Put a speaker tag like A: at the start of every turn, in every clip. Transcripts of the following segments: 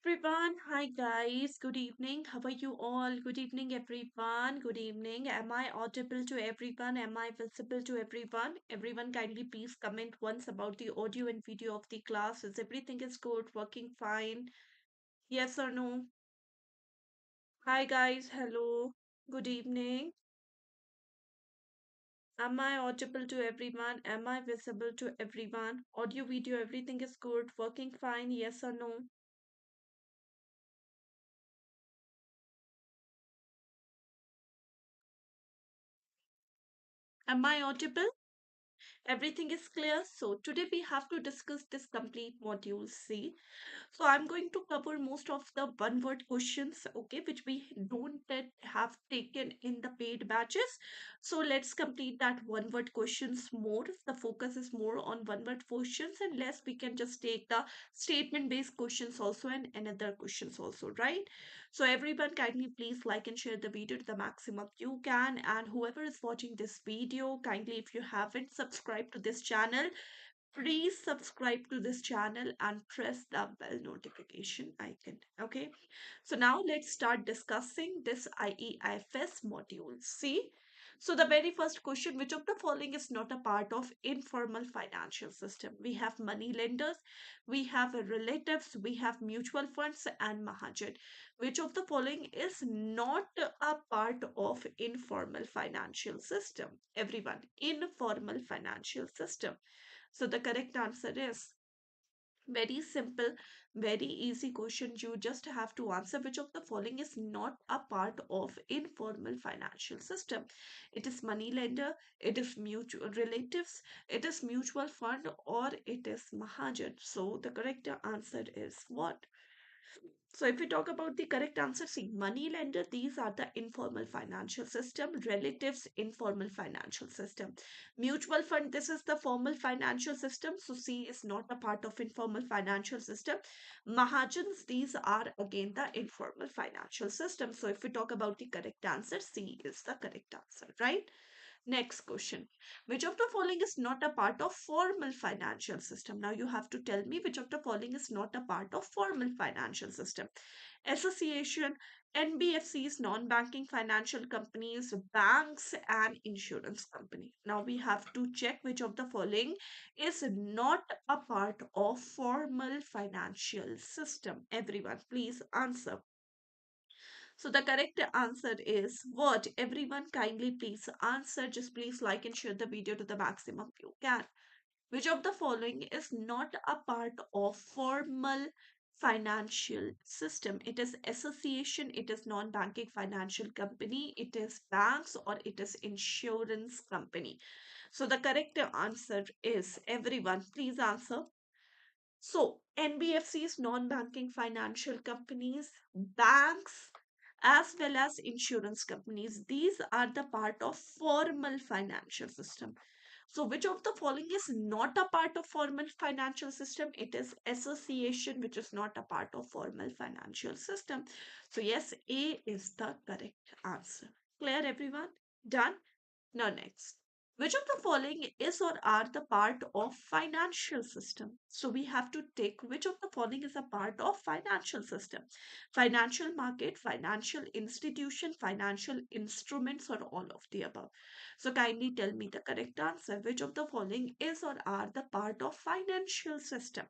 A: Everyone, hi guys, good evening. How are you all? Good evening, everyone. Good evening. Am I audible to everyone? Am I visible to everyone? Everyone, kindly please comment once about the audio and video of the class. Is everything is good, working fine? Yes or no? Hi guys, hello. Good evening. Am I audible to everyone? Am I visible to everyone? Audio, video, everything is good, working fine? Yes or no? Am I audible? Everything is clear. So today we have to discuss this complete module C. So I'm going to cover most of the one word questions, okay, which we don't have taken in the paid batches. So let's complete that one word questions more. The focus is more on one word questions and less we can just take the statement based questions also and another questions also, right? So everyone kindly please like and share the video to the maximum you can, and whoever is watching this video, kindly if you haven't subscribed to this channel, please subscribe to this channel and press the bell notification icon. Okay, so now let's start discussing this IEIFS module. See, so the very first question, which of the following is not a part of informal financial system? We have money lenders, we have relatives, we have mutual funds and mahajan. Which of the following is not a part of informal financial system? Everyone, informal financial system. So the correct answer is very simple, very easy question. You just have to answer which of the following is not a part of informal financial system. It is money lender, it is mutual relatives, it is mutual fund, or it is mahajan. So the correct answer is what? So if we talk about the correct answer, see, money lender, these are the informal financial system, relatives, informal financial system. Mutual fund, this is the formal financial system. So C is not a part of informal financial system. Mahajans, these are again the informal financial system. So if we talk about the correct answer, C is the correct answer, right? Next question. Which of the following is not a part of formal financial system? Now you have to tell me which of the following is not a part of formal financial system. Association, NBFCs, non-banking financial companies, banks and insurance company. Now we have to check which of the following is not a part of formal financial system. Everyone, please answer. So the correct answer is what? Everyone kindly please answer. Just please like and share the video to the maximum you can. Which of the following is not a part of formal financial system? It is association, it is non-banking financial company, it is banks, or it is insurance company. So the correct answer is everyone. Please answer. So, NBFCs, non-banking financial companies, banks, as well as insurance companies, these are the part of formal financial system. So, which of the following is not a part of formal financial system? It is association, which is not a part of formal financial system. So, yes, A is the correct answer. Clear, everyone? Done? Now next. Which of the following is or are the part of financial system? So we have to take which of the following is a part of financial system. Financial market, financial institution, financial instruments, or all of the above. So kindly tell me the correct answer. Which of the following is or are the part of financial system?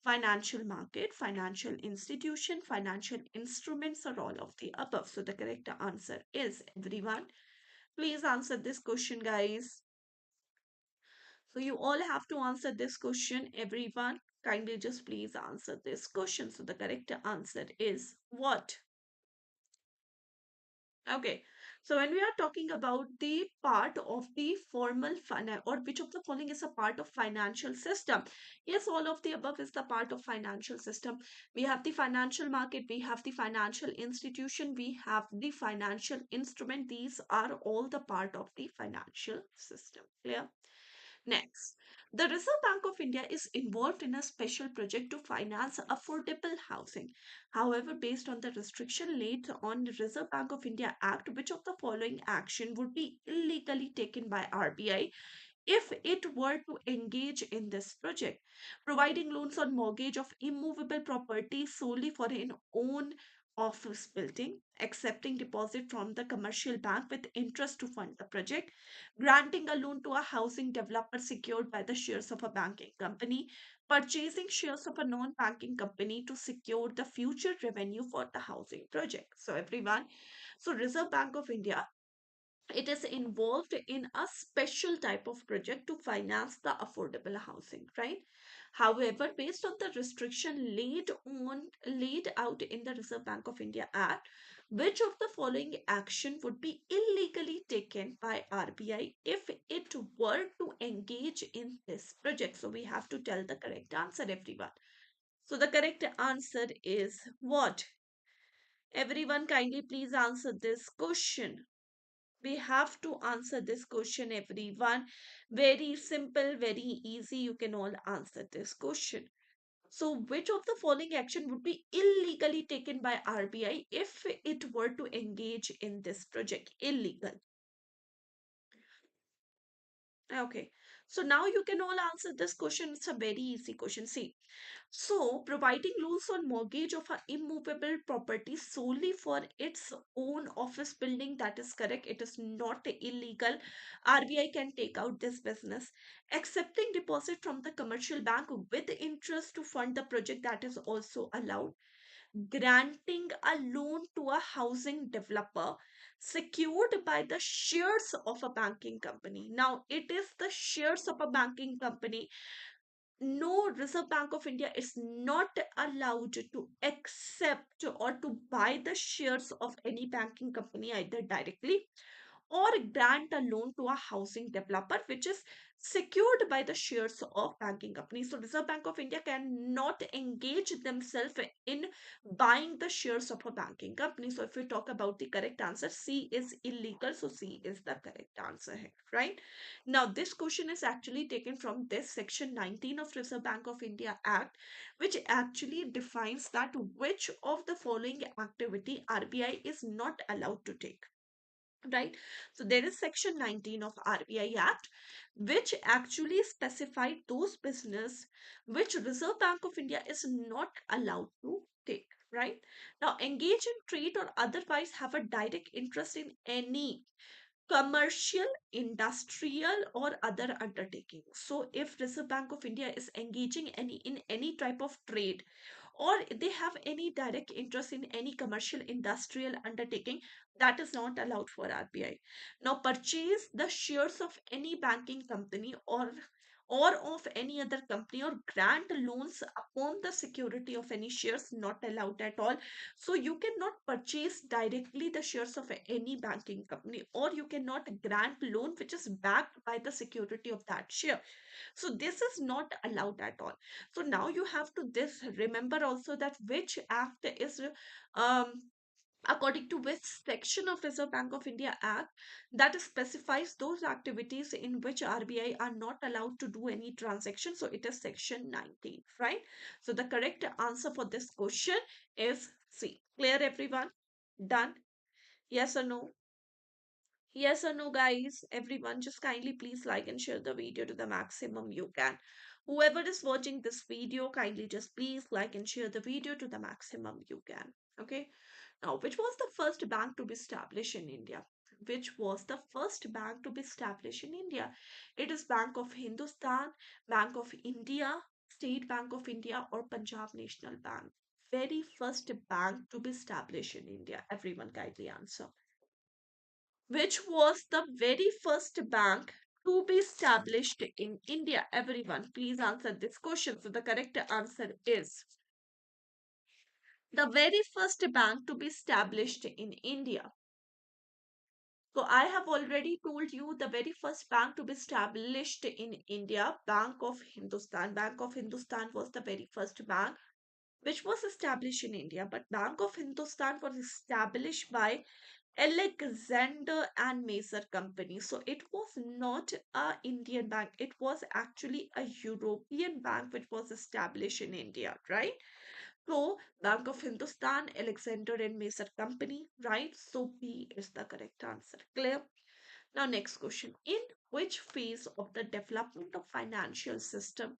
A: Financial market, financial institution, financial instruments, or all of the above. So the correct answer is everyone. Please answer this question, guys. So you all have to answer this question, everyone. Kindly just please answer this question. So the correct answer is what? Okay. So when we are talking about the part of the formal finance or which of the following is a part of financial system? Yes, all of the above is the part of financial system. We have the financial market, we have the financial institution, we have the financial instrument. These are all the part of the financial system. Clear? Next, the Reserve Bank of India is involved in a special project to finance affordable housing. However, based on the restriction laid on the Reserve Bank of India Act, which of the following action would be illegally taken by RBI if it were to engage in this project, providing loans on mortgage of immovable property solely for an own office building, accepting deposit from the commercial bank with interest to fund the project, granting a loan to a housing developer secured by the shares of a banking company, purchasing shares of a non-banking company to secure the future revenue for the housing project. So everyone, so Reserve Bank of India, it is involved in a special type of project to finance the affordable housing, right? However, based on the restriction laid out in the Reserve Bank of India Act, which of the following action would be illegally taken by RBI if it were to engage in this project? So we have to tell the correct answer, everyone. So the correct answer is what? Everyone, kindly please answer this question. We have to answer this question, everyone. Very simple, very easy. You can all answer this question. So, which of the following action would be illegally taken by RBI if it were to engage in this project? Illegal. Okay. So now you can all answer this question. It's a very easy question. See, so, providing loans on mortgage of an immovable property solely for its own office building, that is correct. It is not illegal. RBI can take out this business. Accepting deposit from the commercial bank with interest to fund the project, that is also allowed. Granting a loan to a housing developer secured by the shares of a banking company. Now, it is the shares of a banking company. No, Reserve Bank of India is not allowed to accept or to buy the shares of any banking company either directly or grant a loan to a housing developer which is secured by the shares of banking companies. So Reserve Bank of India cannot engage themselves in buying the shares of a banking company. So if we talk about the correct answer, C is illegal. So C is the correct answer here, right? Now this question is actually taken from this section 19 of Reserve Bank of India Act, which actually defines that which of the following activity RBI is not allowed to take, right? So there is section 19 of RBI Act which actually specified those business which Reserve Bank of India is not allowed to take, right? Now engage in trade or otherwise have a direct interest in any commercial, industrial, or other undertaking. So if Reserve Bank of India is engaging in any type of trade, or they have any direct interest in any commercial industrial undertaking, that is not allowed for RBI. Now purchase the shares of any banking company or of any other company or grant loans upon the security of any shares, not allowed at all. So you cannot purchase directly the shares of any banking company, or you cannot grant loan which is backed by the security of that share. So this is not allowed at all. So now you have to this remember also that which act is um according to which section of Reserve Bank of India Act that specifies those activities in which RBI are not allowed to do any transaction. So it is section 19, right? So the correct answer for this question is C. Clear, everyone? Done? Yes or no? Yes or no, guys? Everyone, just kindly please like and share the video to the maximum you can. Whoever is watching this video, kindly just please like and share the video to the maximum you can. Okay. Now, which was the first bank to be established in India? Which was the first bank to be established in India? It is Bank of Hindustan, Bank of India, State Bank of India, or Punjab National Bank. Very first bank to be established in India. Everyone kindly answer. Which was the very first bank to be established in India? Everyone, please answer this question. So the correct answer is the very first bank to be established in India. So I have already told you the very first bank to be established in India, Bank of Hindustan. Bank of Hindustan was the very first bank which was established in India, but Bank of Hindustan was established by Alexander and Mason Company. So it was not a Indian bank. It was actually a European bank which was established in India, right? So Bank of Hindustan, Alexander and Mason Company, right? So B is the correct answer. Clear? Now, next question. In which phase of the development of financial system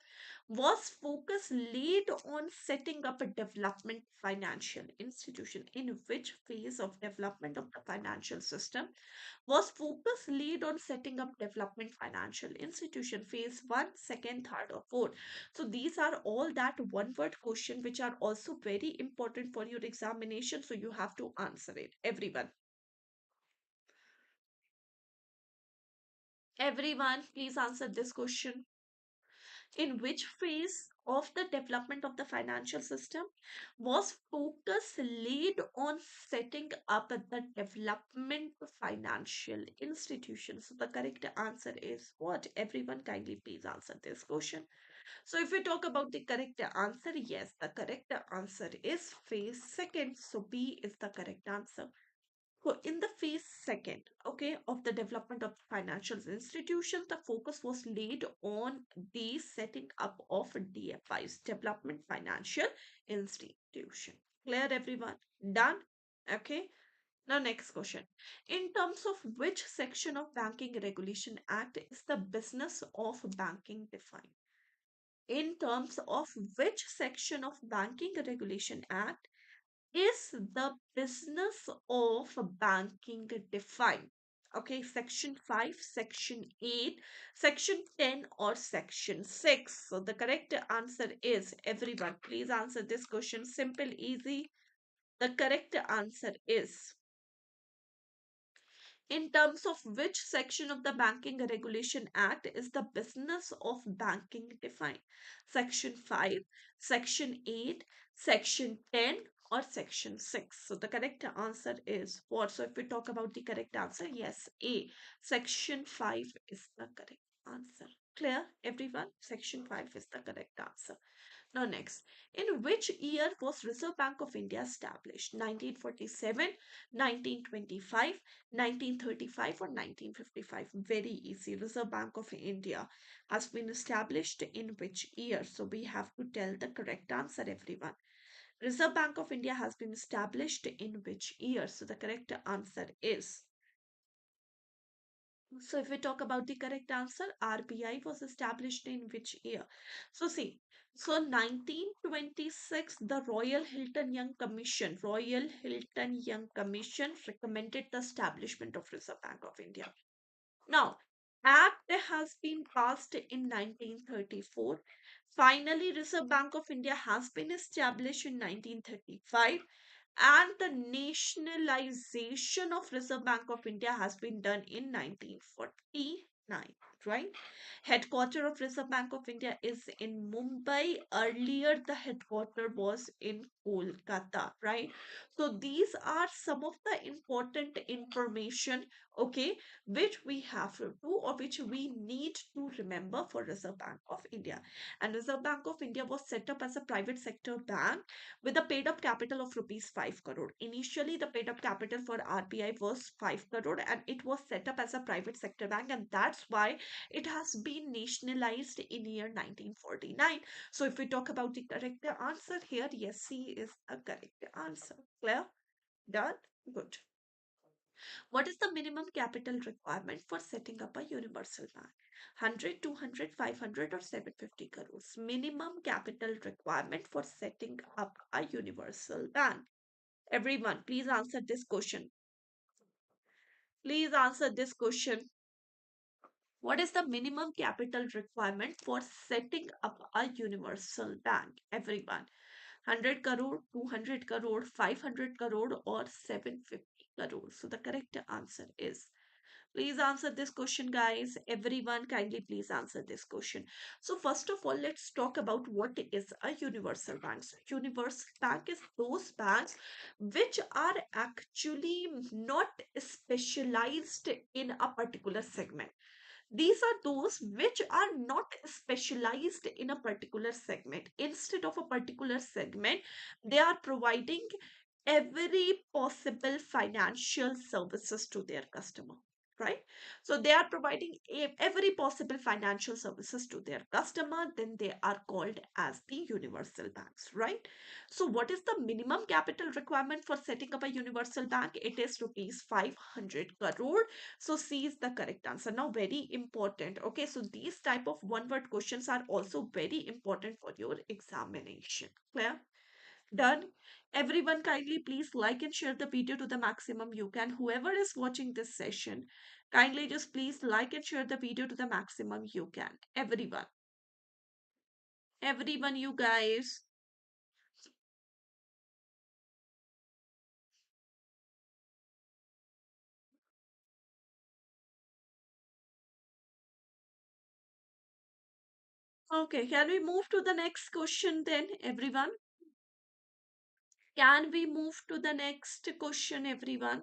A: was focus laid on setting up a development financial institution? In which phase of development of the financial system was focus laid on setting up development financial institution? Phase one, second, third, or fourth? So these are all that one word question which are also very important for your examination. So you have to answer it. Everyone, please answer this question. In which phase of the development of the financial system was focus laid on setting up the development financial institutions? So the correct answer is what? Everyone, kindly please answer this question. So if we talk about the correct answer, yes, the correct answer is phase second. So B is the correct answer. So in the phase second, okay, of the development of financial institutions, the focus was laid on the setting up of DFIs, Development Financial Institution. Clear, everyone? Done? Okay. Now, next question. In terms of which section of Banking Regulation Act is the business of banking defined? In terms of which section of Banking Regulation Act is the business of banking defined? Okay, section 5, section 8, section 10, or section 6? So the correct answer is, everyone, please answer this question. Simple, easy. The correct answer is, in terms of which section of the Banking Regulation Act is the business of banking defined? Section 5, Section 8, Section 10, or Section 6? So the correct answer is what? So if we talk about the correct answer, yes, A. Section 5 is the correct answer. Clear, everyone? Section 5 is the correct answer. Now, next, in which year was Reserve Bank of India established? 1947, 1925, 1935, or 1955? Very easy. Reserve Bank of India has been established in which year? So we have to tell the correct answer, everyone. Reserve Bank of India has been established in which year? So the correct answer is, so if we talk about the correct answer, RBI was established in which year? So see, so 1926, the Royal Hilton Young Commission recommended the establishment of Reserve Bank of India. Now, Act has been passed in 1934. Finally, Reserve Bank of India has been established in 1935, and the nationalization of Reserve Bank of India has been done in 1949, right? Headquarter of Reserve Bank of India is in Mumbai. Earlier, the headquarter was in Kolkata, right? So these are some of the important information, okay, which we have to do, or which we need to remember for Reserve Bank of India. And Reserve Bank of India was set up as a private sector bank with a paid up capital of rupees 5 crore. Initially, the paid up capital for RBI was 5 crore, and it was set up as a private sector bank, and that's why it has been nationalized in year 1949. So if we talk about the correct answer here, yes, C is a correct answer. Clear? Done? Good. What is the minimum capital requirement for setting up a universal bank? 100, 200, 500, or 750 crores? Minimum capital requirement for setting up a universal bank. Everyone, please answer this question. Please answer this question. What is the minimum capital requirement for setting up a universal bank? Everyone. 100 crore, 200 crore, 500 crore, or 750 crore? So the correct answer is, please answer this question, guys. Everyone, kindly please answer this question. So first of all, let's talk about what is a universal bank. So universal bank is those banks which are actually not specialized in a particular segment. These are those which are not specialized in a particular segment. Instead of a particular segment, they are providing every possible financial services to their customer. right? So they are providing every possible financial services to their customer, then they are called as the universal banks, right? So what is the minimum capital requirement for setting up a universal bank? It is rupees 500 crore. So C is the correct answer. Now very important, okay, so these type of one word questions are also very important for your examination. Clear? Done. Everyone kindly please like and share the video to the maximum you can. Whoever is watching this session, kindly just please like and share the video to the maximum you can. Everyone. Everyone, you guys. Okay, can we move to the next question then, everyone? Can we move to the next question, everyone?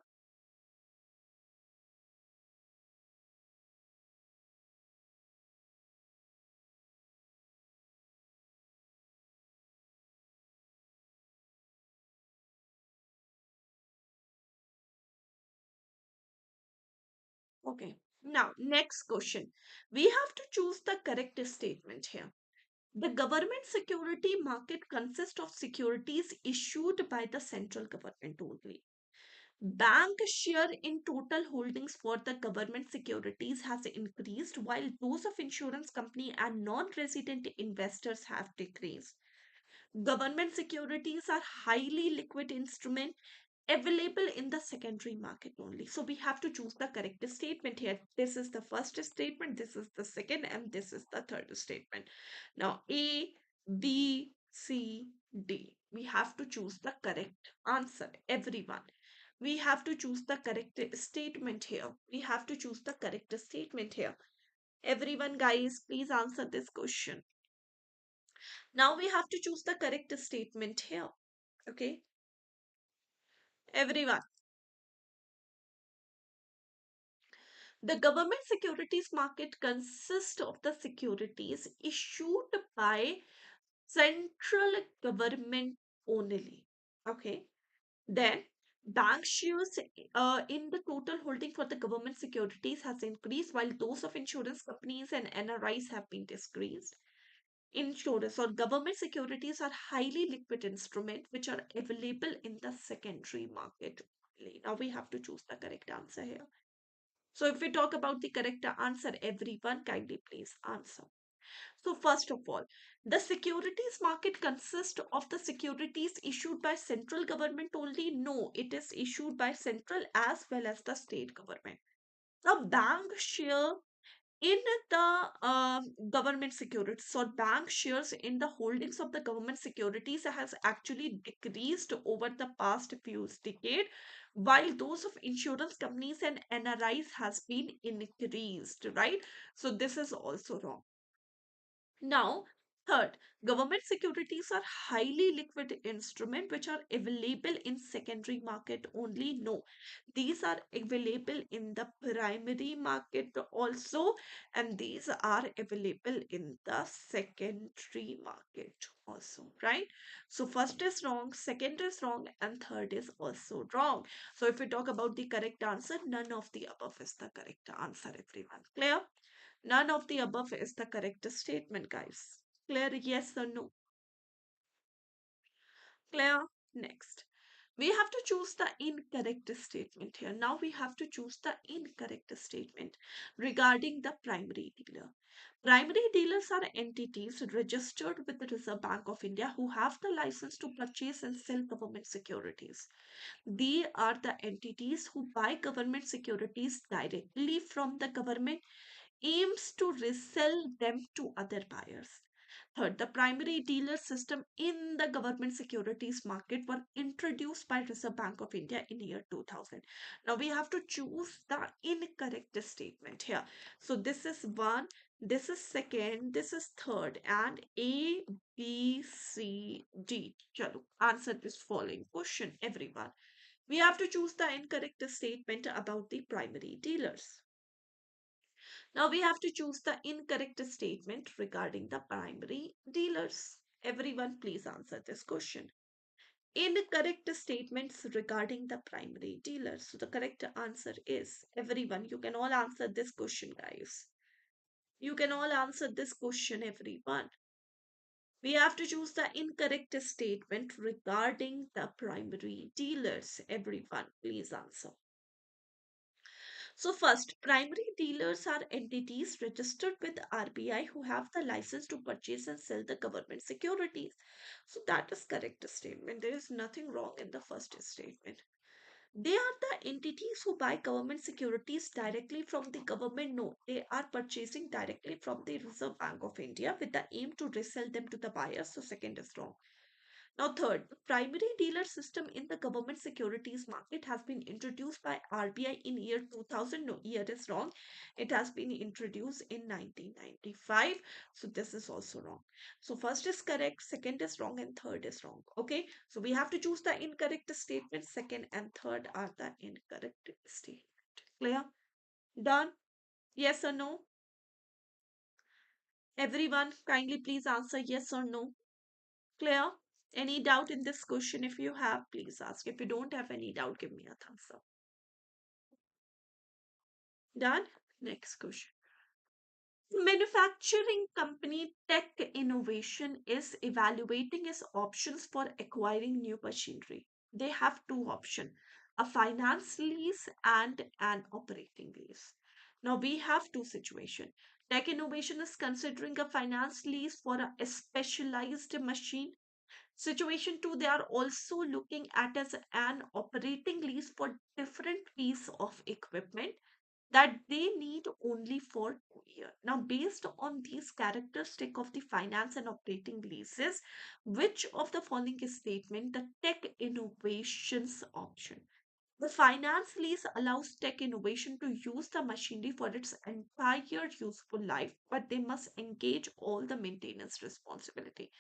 A: Okay. Now, next question. We have to choose the correct statement here. The government security market consists of securities issued by the central government only. Bank share in total holdings for the government securities has increased while those of insurance company and non-resident investors have decreased. Government securities are highly liquid instrument available in the secondary market only. So we have to choose the correct statement here. This is the first statement, this is the second, and this is the third statement. Now A, B, C, D. We have to choose the correct answer, everyone. We have to choose the correct statement here. We have to choose the correct statement here. Everyone, guys, please answer this question. Now we have to choose the correct statement here. Okay, everyone. The government securities market consists of the securities issued by central government only. Okay. Then bank shares in the total holding for the government securities has increased while those of insurance companies and NRIs have been decreased. Insurance or government securities are highly liquid instruments which are available in the secondary market only. Now we have to choose the correct answer here. So if we talk about the correct answer, everyone kindly please answer. So first of all, the securities market consists of the securities issued by central government only. No, it is issued by central as well as the state government. The bank share in the government securities or bank shares in the holdings of the government securities has actually decreased over the past few decades, while those of insurance companies and NRIs has been increased, right? So this is also wrong. Now, third, government securities are highly liquid instrument which are available in secondary market only. No, these are available in the primary market also, and these are available in the secondary market also, right? So first is wrong, second is wrong, and third is also wrong. So if we talk about the correct answer, none of the above is the correct answer, everyone. Clear? None of the above is the correct statement, guys. Clear? Yes or no? Clear? Next. We have to choose the incorrect statement here. Now we have to choose the incorrect statement regarding the primary dealer. Primary dealers are entities registered with the Reserve Bank of India who have the license to purchase and sell government securities. They are the entities who buy government securities directly from the government, aims to resell them to other buyers. Third, the primary dealer system in the government securities market were introduced by Reserve Bank of India in year 2000. Now we have to choose the incorrect statement here. So this is one, this is second, this is third, and A, B, C, D. Chalo, answer this following question, everyone. We have to choose the incorrect statement about the primary dealers. Now we have to choose the incorrect statement regarding the primary dealers. Everyone, please answer this question. Incorrect statements regarding the primary dealer. So the correct answer is everyone. You can all answer this question, guys. You can all answer this question, everyone. We have to choose the incorrect statement regarding the primary dealers. Everyone, please answer. So first, primary dealers are entities registered with RBI who have the license to purchase and sell the government securities. So that is correct statement. There is nothing wrong in the first statement. They are the entities who buy government securities directly from the government. No, they are purchasing directly from the Reserve Bank of India with the aim to resell them to the buyers. So second is wrong. Now, third, the primary dealer system in the government securities market has been introduced by RBI in year 2000. No, year is wrong. It has been introduced in 1995. So this is also wrong. So first is correct, second is wrong, and third is wrong. Okay. So we have to choose the incorrect statement. Second and third are the incorrect statement. Clear? Done? Yes or no? Everyone, kindly please answer yes or no. Clear? Any doubt in this question? If you have, please ask. If you don't have any doubt, give me a thumbs up. Done? Next question. Manufacturing company Tech Innovation is evaluating its options for acquiring new machinery. They have two options, a finance lease and an operating lease. Now we have two situations. Tech Innovation is considering a finance lease for a specialized machine. Situation 2, they are also looking at as an operating lease for different piece of equipment that they need only for 2 years. Now, based on these characteristics of the finance and operating leases, which of the following statement the tech innovations option? The finance lease allows tech innovation to use the machinery for its entire useful life, but they must engage all the maintenance responsibility.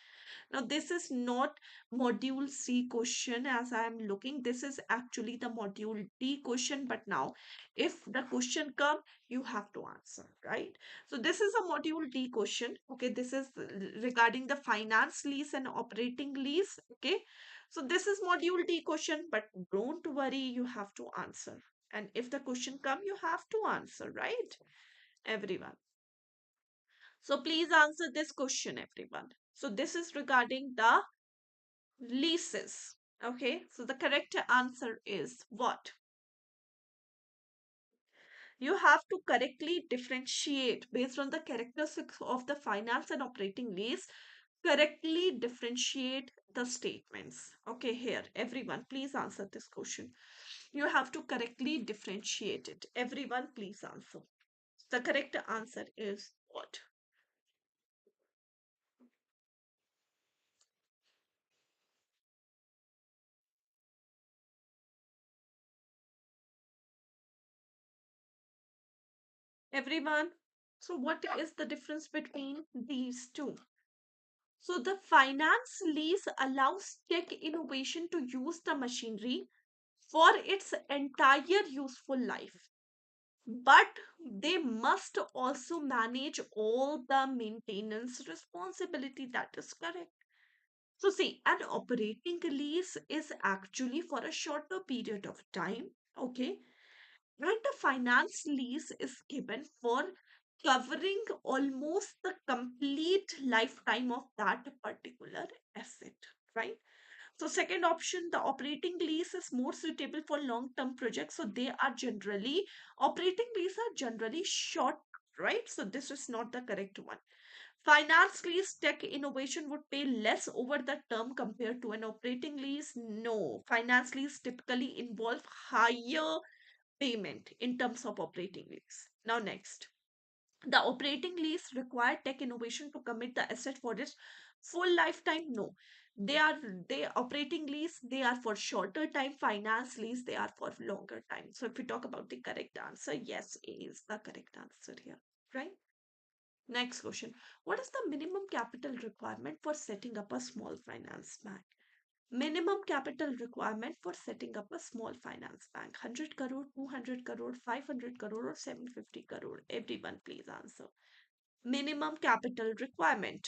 A: Now, this is not module C question as I am looking. This is actually the module D question. But now, if the question come, you have to answer, right? So this is a module D question. Okay, this is regarding the finance lease and operating lease. Okay, so this is module D question, but don't worry, you have to answer. And if the question come, you have to answer, right? Everyone. So please answer this question, everyone. So this is regarding the leases. Okay, so the correct answer is what? You have to correctly differentiate based on the characteristics of the finance and operating lease. Correctly differentiate the statements. Okay, here, everyone, please answer this question. You have to correctly differentiate it. Everyone, please answer. The correct answer is what? Everyone. So, what is the difference between these two? So the finance lease allows tech innovation to use the machinery for its entire useful life. But they must also manage all the maintenance responsibility. That is correct. So see, an operating lease is actually for a shorter period of time. Okay. And the finance lease is given for covering almost the complete lifetime of that particular asset, right? So second option, the operating lease is more suitable for long-term projects. So they are generally, operating lease are generally short, right? So this is not the correct one. Finance lease tech innovation would pay less over the term compared to an operating lease. No, finance lease typically involve higher payment in terms of operating lease. Now, next, the operating lease require tech innovation to commit the asset for its full lifetime. No, they operating lease, they are for shorter time. Finance lease, they are for longer time. So, if we talk about the correct answer, yes, A is the correct answer here, right? Next question. What is the minimum capital requirement for setting up a small finance bank? Minimum capital requirement for setting up a small finance bank. 100 crore, 200 crore, 500 crore or 750 crore. Everyone please answer. Minimum capital requirement.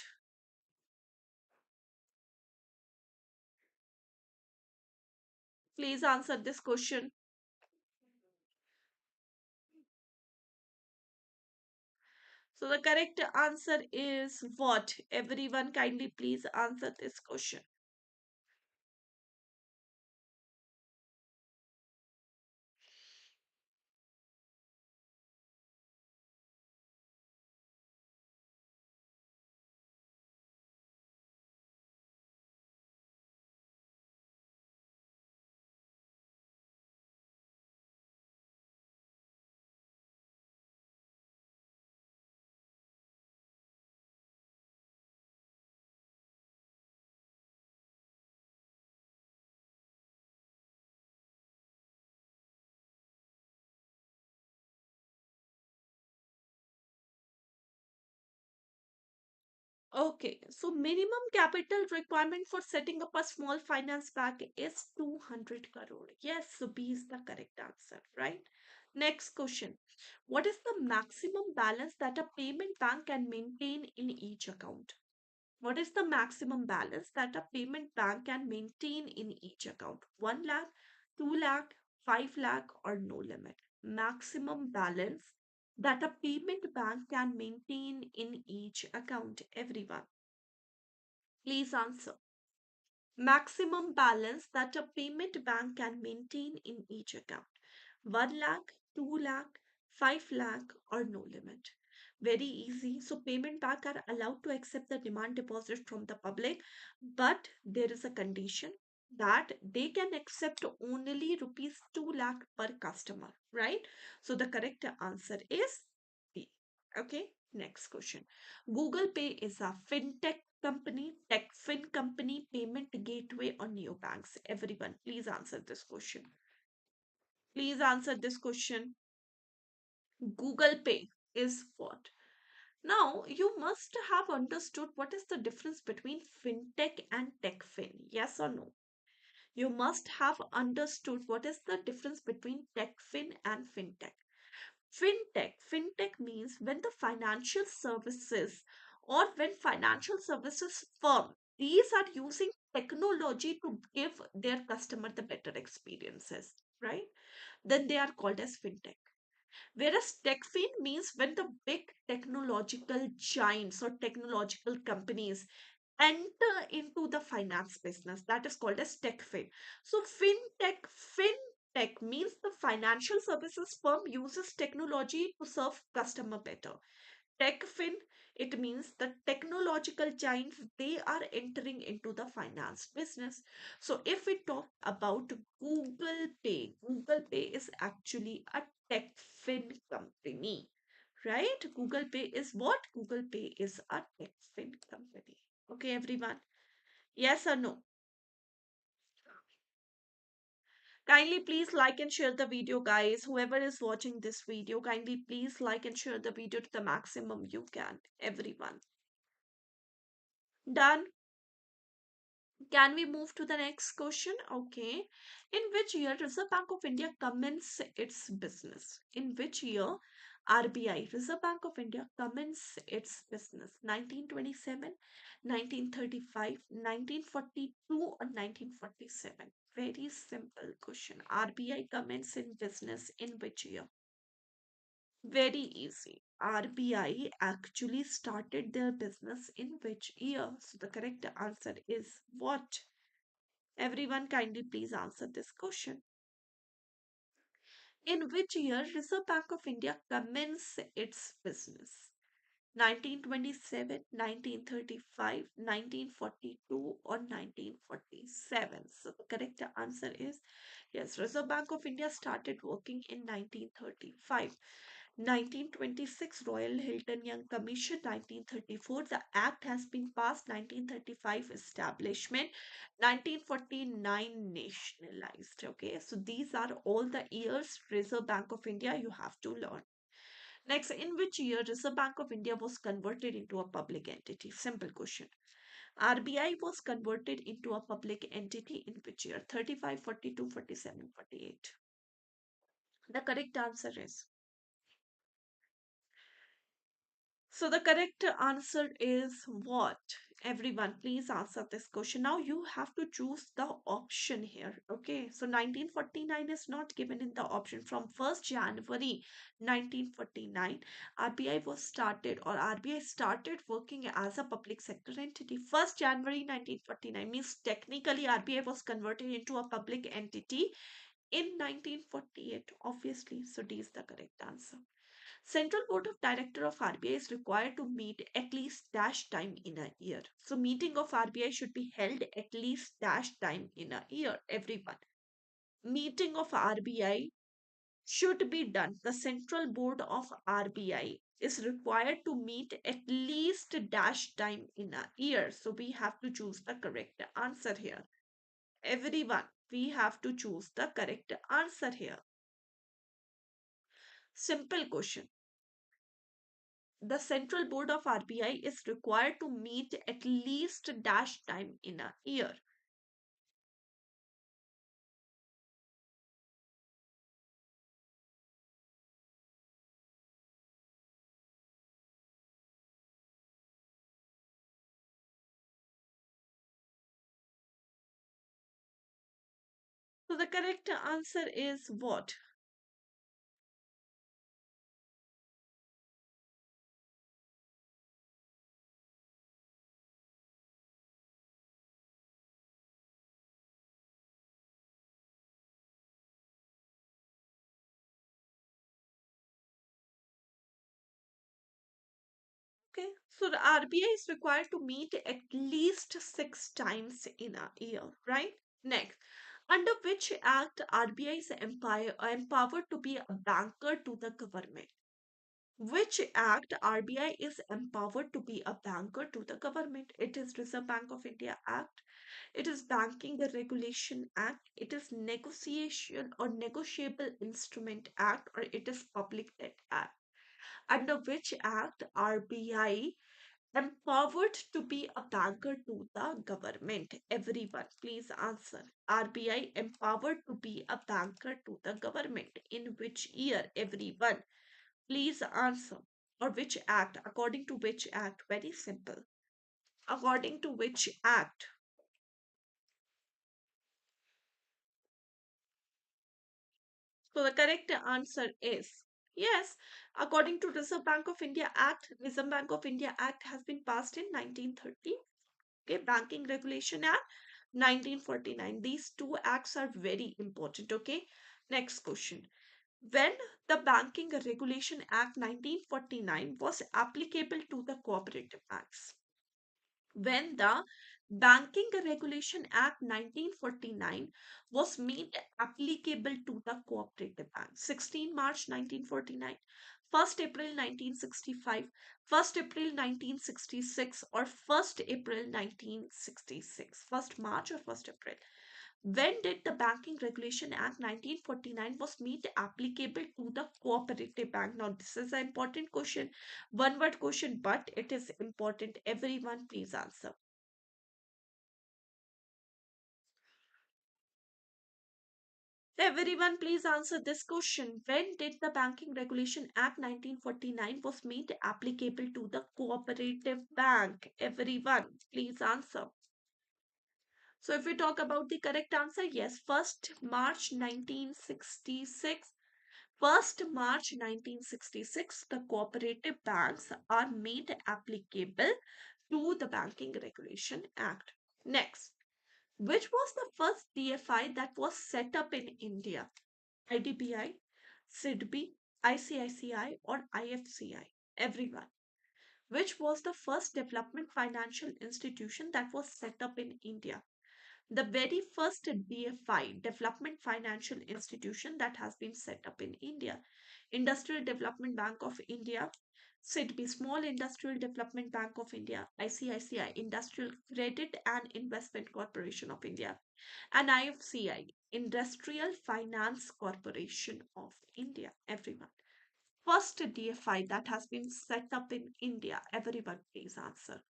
A: Please answer this question. So the correct answer is what? Everyone kindly please answer this question. Okay, so minimum capital requirement for setting up a small finance bank is 200 crore. Yes, so B is the correct answer, right? Next question. What is the maximum balance that a payment bank can maintain in each account? What is the maximum balance that a payment bank can maintain in each account? 1 lakh, 2 lakh, 5 lakh, or no limit? Maximum balance that a payment bank can maintain in each account. Everyone, please answer. Maximum balance that a payment bank can maintain in each account. 1 lakh, 2 lakh, 5 lakh, or no limit. Very easy. So payment bank are allowed to accept the demand deposit from the public, but there is a condition that they can accept only rupees 2 lakh per customer, right? So the correct answer is B. Okay, next question. Google Pay is a fintech company, tech fin company, payment gateway, or neobanks? Everyone, please answer this question. Please answer this question. Google Pay is what? Now, you must have understood what is the difference between fintech and techfin. Yes or no? You must have understood what is the difference between techfin and fintech. Fintech means when the financial services or when financial services firm, these are using technology to give their customer the better experiences, right? Then they are called as fintech. Whereas techfin means when the big technological giants or technological companies enter into the finance business, that is called as techfin. So fintech means the financial services firm uses technology to serve customer better. Techfin, it means the technological giants, they are entering into the finance business. So if we talk about Google Pay is actually a techfin company, right? Google Pay is what? Google Pay is a techfin company. Okay, everyone. Yes or no? Kindly please like and share the video, guys. Whoever is watching this video, kindly please like and share the video to the maximum you can. Everyone. Done. Can we move to the next question? Okay. In which year Reserve Bank of India commenced its business? In which year RBI, Reserve Bank of India, commenced its business? 1927, 1935, 1942, or 1947? Very simple question. RBI commenced in business in which year? Very easy. RBI actually started their business in which year? So the correct answer is what? Everyone kindly please answer this question. In which year Reserve Bank of India commenced its business? 1927, 1935, 1942, or 1947? So the correct answer is yes, Reserve Bank of India started working in 1935. 1926 Royal Hilton Young Commission. 1934 the act has been passed. 1935 establishment. 1949 nationalized. Okay, so these are all the years Reserve Bank of India you have to learn. Next, in which year Reserve Bank of India was converted into a public entity? Simple question. RBI was converted into a public entity in which year? 35, 42, 47, 48. The correct answer is, so the correct answer is what? Everyone, please answer this question. Now you have to choose the option here. Okay, so 1949 is not given in the option. From 1st January 1949, RBI was started, or RBI started working as a public sector entity. 1st January 1949 means technically RBI was converted into a public entity in 1948, obviously. So D is the correct answer. Central Board of Director of RBI is required to meet at least dash time in a year. So meeting of RBI should be held at least dash time in a year, everyone. Meeting of RBI should be done. The Central Board of RBI is required to meet at least dash time in a year. So we have to choose the correct answer here. Everyone, we have to choose the correct answer here. Simple question. The Central Board of RBI is required to meet at least dash time in a year. So the correct answer is what? Okay, so the RBI is required to meet at least 6 times in a year, right? Next, under which act RBI is empowered to be a banker to the government? Which act RBI is empowered to be a banker to the government? It is Reserve Bank of India Act. It is Banking Regulation Act. It is Negotiation or Negotiable Instrument Act, or it is Public Debt Act. Under which act RBI empowered to be a banker to the government? Everyone, please answer. RBI empowered to be a banker to the government. In which year? Everyone, please answer. Or which act? According to which act? Very simple. According to which act? So the correct answer is yes. According to Reserve Bank of India Act, Reserve Bank of India Act has been passed in 1930. Okay, Banking Regulation Act 1949. These two acts are very important. Okay, next question. When the Banking Regulation Act 1949 was applicable to the cooperative banks? When the Banking Regulation Act 1949 was made applicable to the cooperative bank? 16 March 1949, 1st April 1965, 1st April 1966, or 1st April 1966? 1st March or 1st April? When did the Banking Regulation Act 1949 was made applicable to the cooperative bank? Now, this is an important question, one word question, but it is important. Everyone, please answer. Everyone, please answer this question. When did the Banking Regulation Act 1949 was made applicable to the cooperative bank? Everyone, please answer. So if we talk about the correct answer, yes, 1st March 1966. 1st March 1966, the cooperative banks are made applicable to the Banking Regulation Act. Next, which was the first DFI that was set up in India? IDBI, SIDBI, ICICI, or IFCI? Everyone. Which was the first development financial institution that was set up in India? The very first DFI, Development Financial Institution, that has been set up in India. Industrial Development Bank of India, SIDBI, Small Industrial Development Bank of India, ICICI, Industrial Credit and Investment Corporation of India, and IFCI, Industrial Finance Corporation of India. Everyone. First DFI that has been set up in India. Everyone, please answer.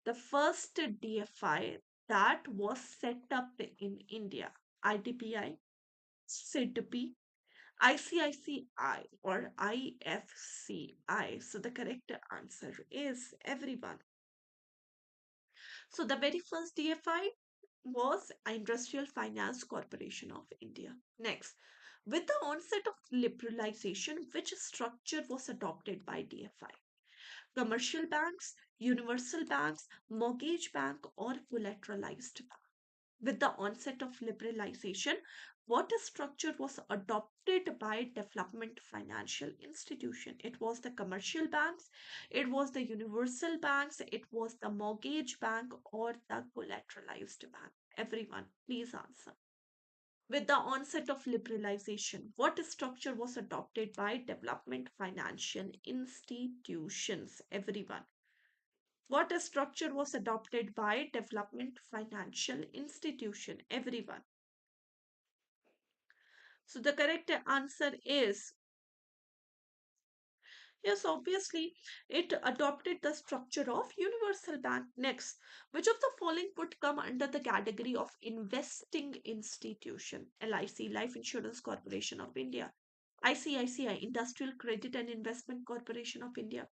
A: The first DFI that was set up in India, IDBI, SIDBI, ICICI, or IFCI. So the correct answer is everyone. So the very first DFI was Industrial Finance Corporation of India. Next, with the onset of liberalization, which structure was adopted by DFI? Commercial banks, universal banks, mortgage bank, or collateralized bank? With the onset of liberalization, what structure was adopted by development financial institution? It was the commercial banks, it was the universal banks, it was the mortgage bank, or the collateralized bank? Everyone, please answer. With the onset of liberalization, what structure was adopted by development financial institutions? Everyone. What structure was adopted by development financial institution? Everyone. So the correct answer is yes, obviously, it adopted the structure of universal bank. Next, which of the following would come under the category of investing institution? LIC, Life Insurance Corporation of India. ICICI, Industrial Credit and Investment Corporation of India.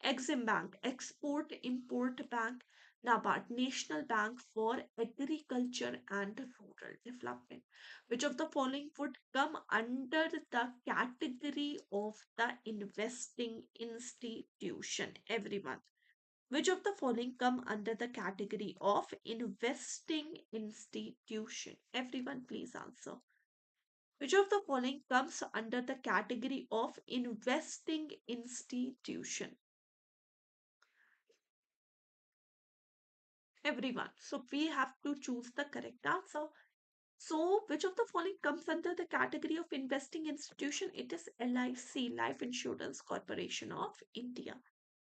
A: Exim Bank, Export Import Bank. NABARD, National Bank for Agriculture and Rural Development. Which of the following would come under the category of the investing institution? Everyone. Which of the following come under the category of investing institution? Everyone, please answer. Which of the following comes under the category of investing institution? Everyone. So we have to choose the correct answer. So, which of the following comes under the category of investing institution? It is LIC, Life Insurance Corporation of India.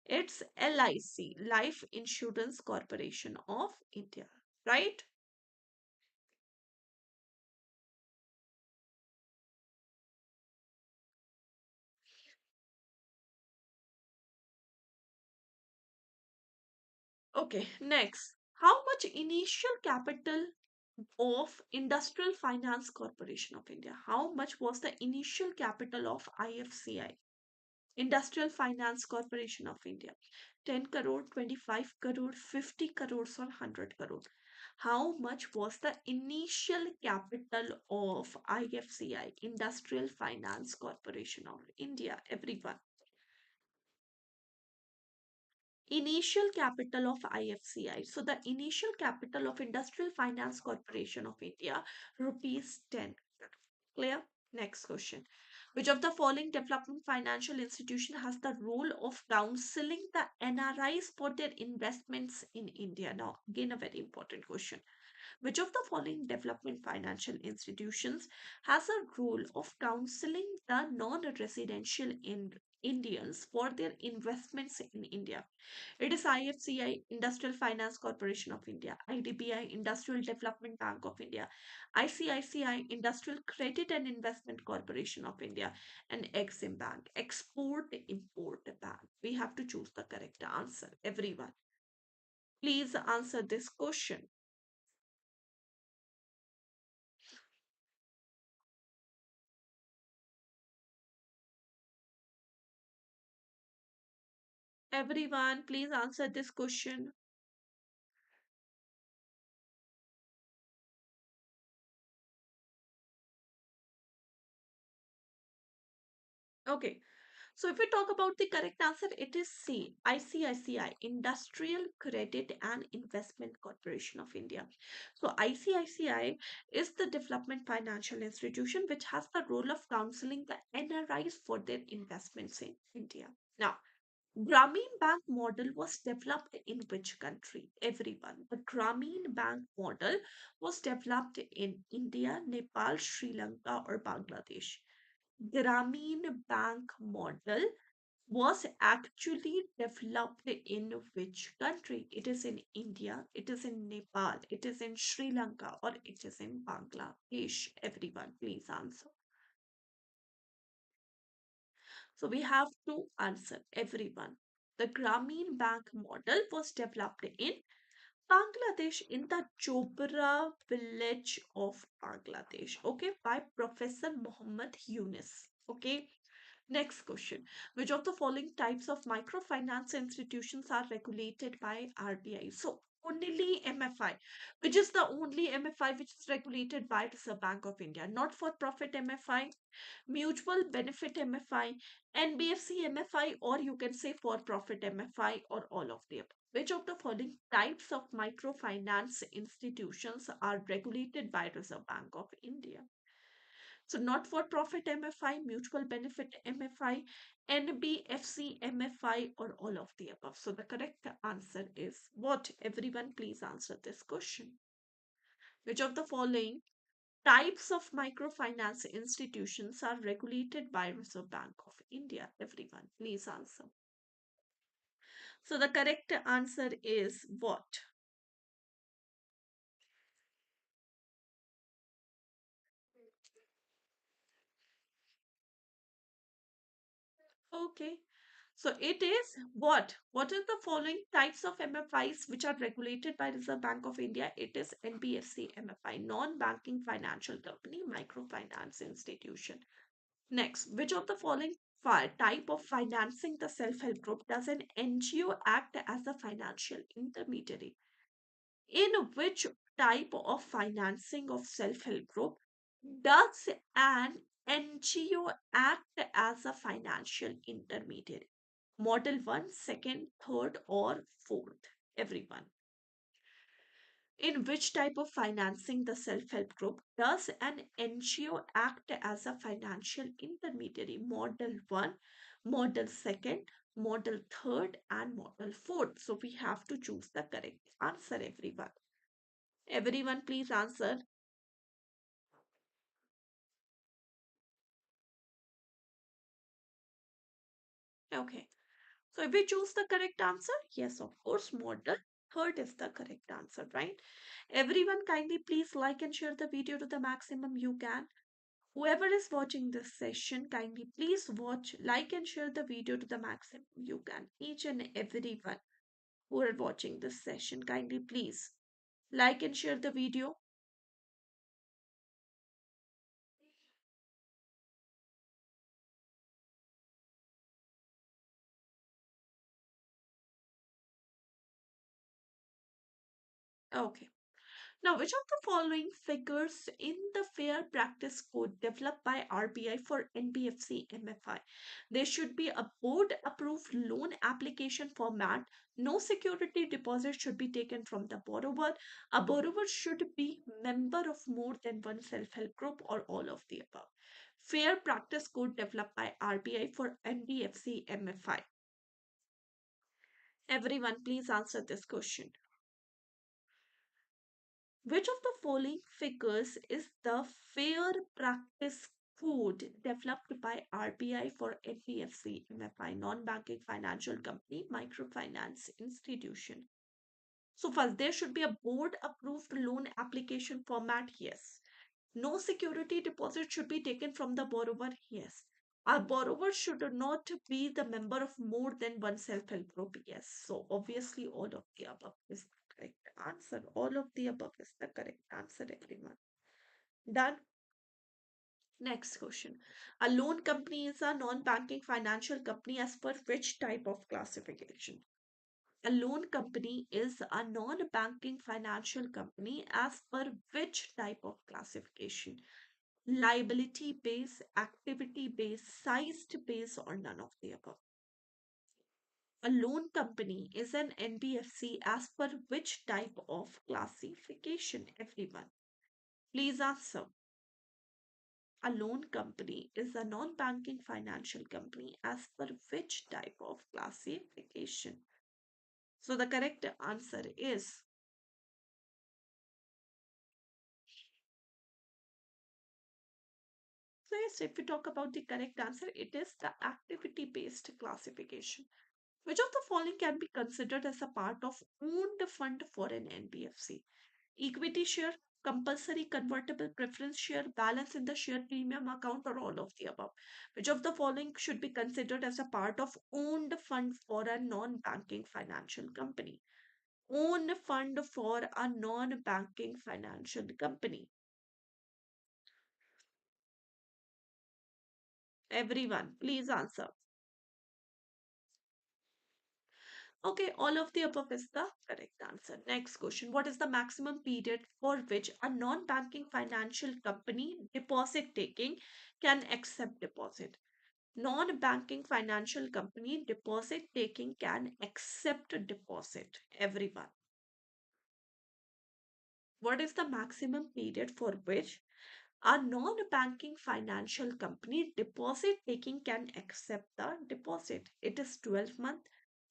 A: It's LIC, Life Insurance Corporation of India, right? Okay, next. How much initial capital of Industrial Finance Corporation of India? How much was the initial capital of IFCI? Industrial Finance Corporation of India. 10 crore, 25 crore, 50 crores, or 100 crore. How much was the initial capital of IFCI, Industrial Finance Corporation of India? Everyone. Initial capital of IFCI. So the initial capital of Industrial Finance Corporation of India, rupees 10. Clear? Next question. Which of the following development financial institution has the role of counseling the NRIs for their investments in India? Now, again, a very important question. Which of the following development financial institutions has a role of counseling the non-residential Indians for their investments in India? It is IFCI, Industrial Finance Corporation of India, IDBI, Industrial Development Bank of India, ICICI, Industrial Credit and Investment Corporation of India, and Exim Bank, Export Import Bank. We have to choose the correct answer. Everyone, please answer this question. Everyone, please answer this question. Okay, so if we talk about the correct answer, it is C, ICICI, Industrial Credit and Investment Corporation of India. So ICICI is the development financial institution which has the role of counseling the NRIs for their investments in India. Now, Grameen Bank model was developed in which country? Everyone. The Grameen Bank model was developed in India, Nepal, Sri Lanka, or Bangladesh. Grameen Bank model was actually developed in which country? It is in India, it is in Nepal, it is in Sri Lanka, or it is in Bangladesh. Everyone, please answer. So we have to answer, everyone. The Grameen Bank model was developed in Bangladesh, in the Chopra village of Bangladesh. Okay, by Professor Muhammad Yunus. Okay, next question. Which of the following types of microfinance institutions are regulated by RBI? So, only MFI, which is the only MFI which is regulated by Reserve Bank of India, not for profit MFI, mutual benefit MFI, NBFC MFI, or you can say for profit MFI, or all of the above. Which of the following types of microfinance institutions are regulated by Reserve Bank of India? So not for profit MFI, mutual benefit MFI, NBFC MFI, or all of the above. So the correct answer is what? Everyone please answer this question. Which of the following types of microfinance institutions are regulated by Reserve Bank of India? Everyone please answer. So the correct answer is what? Okay. So it is what? What are the following types of MFIs which are regulated by Reserve Bank of India? It is NBFC MFI, non-banking financial company, microfinance institution. Next, which of the following type of financing the self-help group does an NGO act as a financial intermediary? In which type of financing of self-help group does an NGO act as a financial intermediary? Model 1, second, third, or fourth? Everyone. In which type of financing the self-help group does an NGO act as a financial intermediary? Model 1, model 2nd, model 3rd, and model 4th. So we have to choose the correct answer, everyone. Everyone, please answer. Okay. So if we choose the correct answer, yes, of course, model 3rd is the correct answer, right? Everyone, kindly please like and share the video to the maximum you can. Whoever is watching this session, kindly please watch, like and share the video to the maximum you can. Each and everyone who are watching this session, kindly please like and share the video. Okay. Now, which of the following figures in the Fair Practice Code developed by RBI for NBFC MFI? There should be a board approved loan application format. No security deposit should be taken from the borrower. A borrower should be member of more than one self-help group, or all of the above. Fair Practice Code developed by RBI for NBFC MFI. Everyone, please answer this question. Which of the following figures is the Fair Practice Code developed by RBI for NBFC, MFI, non-banking financial company, microfinance institution? So first, there should be a board-approved loan application format. Yes. No security deposit should be taken from the borrower. Yes. A borrower should not be the member of more than one self-help group. Yes. So obviously, all of the above is the correct answer. All of the above is the correct answer, everyone. Done. Next question. A loan company is a non-banking financial company as per which type of classification? A loan company is a non-banking financial company as per which type of classification? Liability base, activity base, sized base, or none of the above? A loan company is an NBFC as per which type of classification? Everyone, please answer. A loan company is a non-banking financial company as per which type of classification? So the correct answer is, so yes, if we talk about the correct answer, it is the activity-based classification. Which of the following can be considered as a part of owned fund for an NBFC? Equity share, compulsory convertible preference share, balance in the share premium account, or all of the above? Which of the following should be considered as a part of owned fund for a non-banking financial company? Own fund for a non-banking financial company. Everyone, please answer. Okay, all of the above is the correct answer. Next question. What is the maximum period for which a non-banking financial company deposit taking can accept deposit? Non-banking financial company deposit taking can accept a deposit. Everyone. What is the maximum period for which a non-banking financial company deposit taking can accept the deposit? It is 12 months,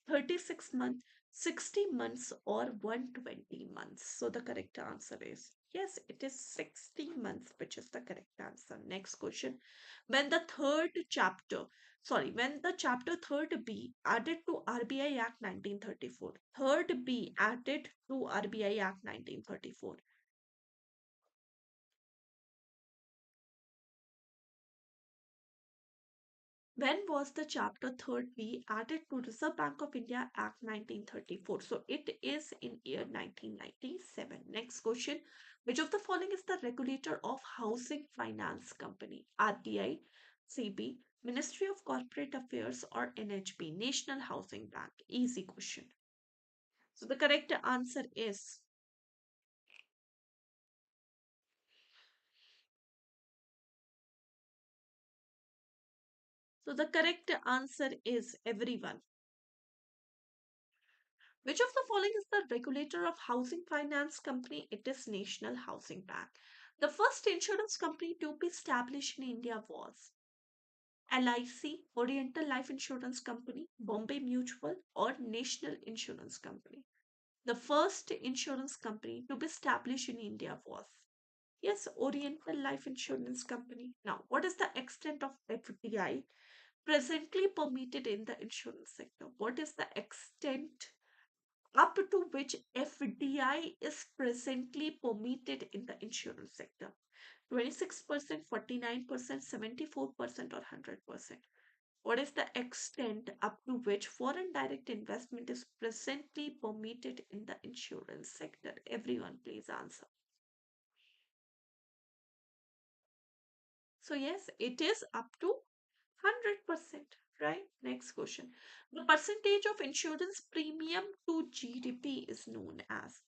A: 36 months, 60 months, or 120 months. So the correct answer is yes, it is 60 months, which is the correct answer. Next question. When the third chapter, when the chapter third B added to RBI Act 1934, third B added to RBI Act 1934. When was the chapter 3rd B added to Reserve Bank of India Act 1934? So it is in year 1997. Next question. Which of the following is the regulator of Housing Finance Company? RBI, CB, Ministry of Corporate Affairs, or NHB, National Housing Bank? Easy question. So the correct answer is, so the correct answer is everyone. Which of the following is the regulator of housing finance company? It is National Housing Bank. The first insurance company to be established in India was LIC, Oriental Life Insurance Company, Bombay Mutual, or National Insurance Company. The first insurance company to be established in India was, yes, Oriental Life Insurance Company. Now, what is the extent of FDI presently permitted in the insurance sector? What is the extent up to which FDI is presently permitted in the insurance sector? 26%, 49%, 74%, or 100%? What is the extent up to which foreign direct investment is presently permitted in the insurance sector? Everyone, please answer. So, yes, it is up to 100%, right? Next question. The percentage of insurance premium to GDP is known as,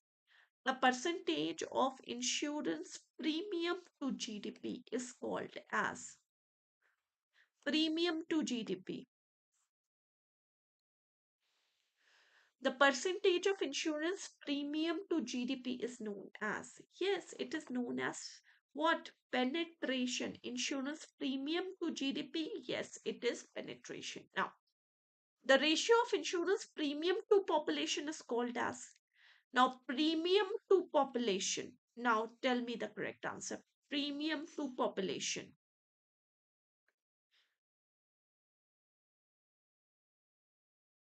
A: the percentage of insurance premium to GDP is called as premium to GDP. The percentage of insurance premium to GDP is known as, yes, it is known as what? Penetration. Insurance premium to GDP, yes, it is penetration. Now, the ratio of insurance premium to population is called as, now, premium to population. Now, tell me the correct answer. Premium to population.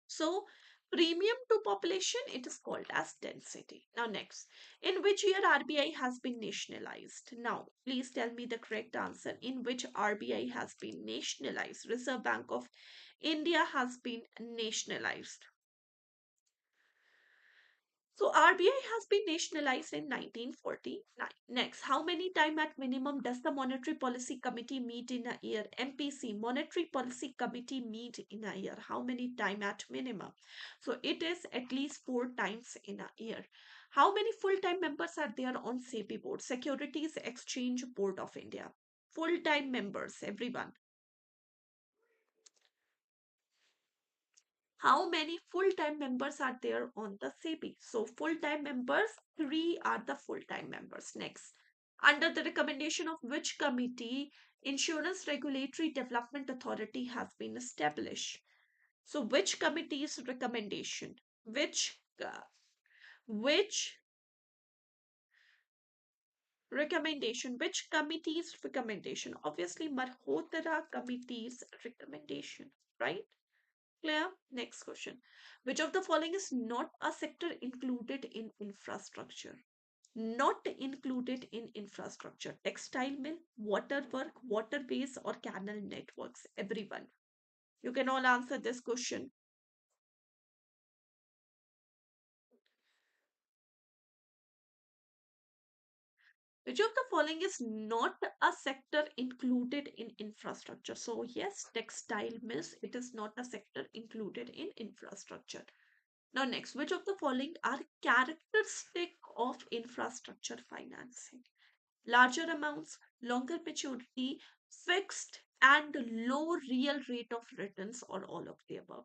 A: So, premium to population, it is called as density. Now, next, in which year RBI has been nationalized? Now, please tell me the correct answer. In which RBI has been nationalized? Reserve Bank of India has been nationalized. So RBI has been nationalized in 1949. Next, how many time at minimum does the Monetary Policy Committee meet in a year? MPC, Monetary Policy Committee meet in a year. How many time at minimum? So it is at least 4 times in a year. How many full-time members are there on SEBI board? Securities Exchange Board of India. Full-time members, everyone. How many full-time members are there on the SEBI? So full-time members, three are the full-time members. Next, under the recommendation of which committee, Insurance Regulatory Development Authority has been established? So which committee's recommendation? Which recommendation? Which committee's recommendation? Obviously, Malhotra committee's recommendation, right? Clear? Next question. Which of the following is not a sector included in infrastructure? Not included in infrastructure. Textile mill, waterwork, waterways, or canal networks. Everyone. You can all answer this question. Which of the following is not a sector included in infrastructure? So yes, textile mills, it is not a sector included in infrastructure. Now, next, which of the following are characteristic of infrastructure financing? Larger amounts, longer maturity, fixed and low real rate of returns, or all of the above.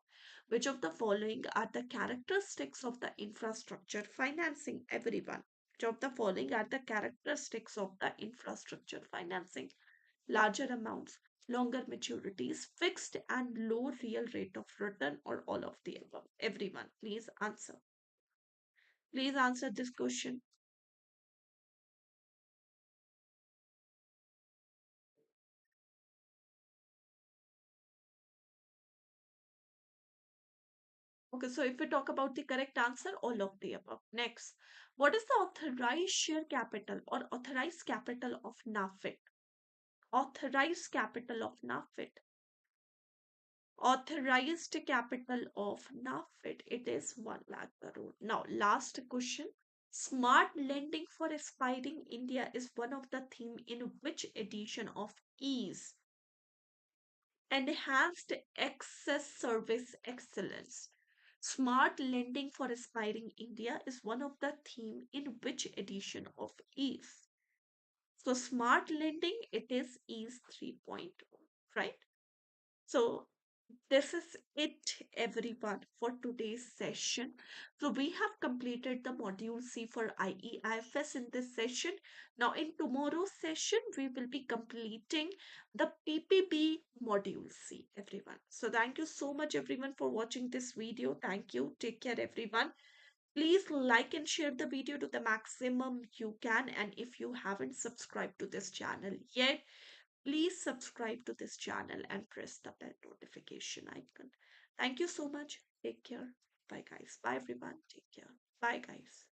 A: Which of the following are the characteristics of the infrastructure financing? Everyone. Which of the following are the characteristics of the infrastructure financing? Larger amounts, longer maturities, fixed and low real rate of return, or all of the above? Everyone, please answer. Please answer this question. Okay, so if we talk about the correct answer, all of the above. Next, what is the authorized share capital or authorized capital of NAFIT? Authorized capital of NAFIT. Authorized capital of NAFIT. It is 1 lakh crore. Now, last question. Smart lending for aspiring India is one of the theme in which edition of EASE? Enhanced access service excellence. Smart lending for aspiring India is one of the theme in which edition of EASE? So smart lending, it is EASE 3.0, right? So this is it, everyone, for today's session. So we have completed the module C for IEIFS in this session. Now in tomorrow's session, we will be completing the PPB module C, everyone. So thank you so much, everyone, for watching this video. Thank you. Take care, everyone. Please like and share the video to the maximum you can. And if you haven't subscribed to this channel yet, please subscribe to this channel and press the bell notification icon. Thank you so much. Take care. Bye, guys. Bye, everyone. Take care. Bye, guys.